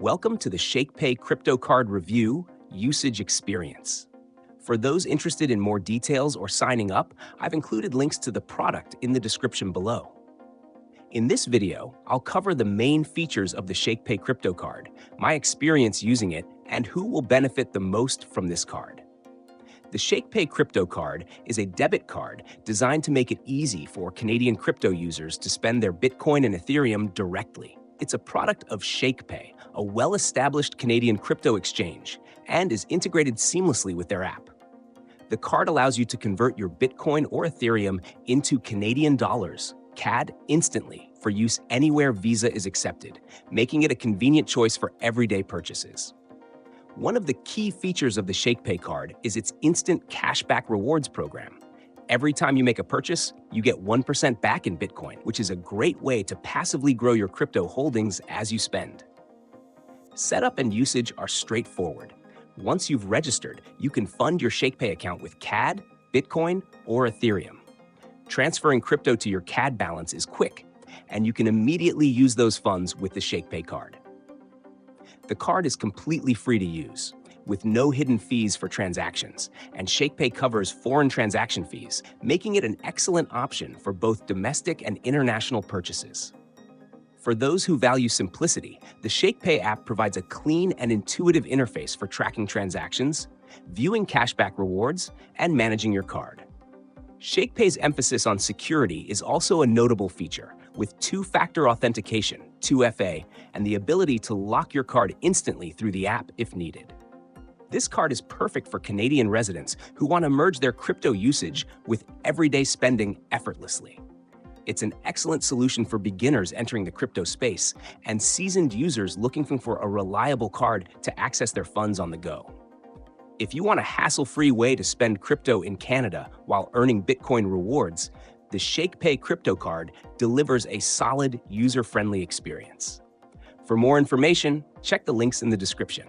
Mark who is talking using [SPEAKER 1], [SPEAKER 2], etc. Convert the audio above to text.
[SPEAKER 1] Welcome to the Shakepay Crypto Card Review Usage Experience. For those interested in more details or signing up, I've included links to the product in the description below. In this video, I'll cover the main features of the Shakepay Crypto Card, my experience using it, and who will benefit the most from this card. The Shakepay Crypto Card is a debit card designed to make it easy for Canadian crypto users to spend their Bitcoin and Ethereum directly. It's a product of Shakepay, a well-established Canadian crypto exchange, and is integrated seamlessly with their app. The card allows you to convert your Bitcoin or Ethereum into Canadian dollars, CAD, instantly for use anywhere Visa is accepted, making it a convenient choice for everyday purchases. One of the key features of the Shakepay card is its instant cashback rewards program. Every time you make a purchase, you get 1% back in Bitcoin, which is a great way to passively grow your crypto holdings as you spend. Setup and usage are straightforward. Once you've registered, you can fund your Shakepay account with CAD, Bitcoin, or Ethereum. Transferring crypto to your CAD balance is quick, and you can immediately use those funds with the Shakepay card. The card is completely free to use, with no hidden fees for transactions, and Shakepay covers foreign transaction fees, making it an excellent option for both domestic and international purchases. For those who value simplicity, the Shakepay app provides a clean and intuitive interface for tracking transactions, viewing cashback rewards, and managing your card. Shakepay's emphasis on security is also a notable feature, with two-factor authentication, 2FA, and the ability to lock your card instantly through the app if needed. This card is perfect for Canadian residents who want to merge their crypto usage with everyday spending effortlessly. It's an excellent solution for beginners entering the crypto space and seasoned users looking for a reliable card to access their funds on the go. If you want a hassle-free way to spend crypto in Canada while earning Bitcoin rewards, the Shakepay Crypto Card delivers a solid, user-friendly experience. For more information, check the links in the description.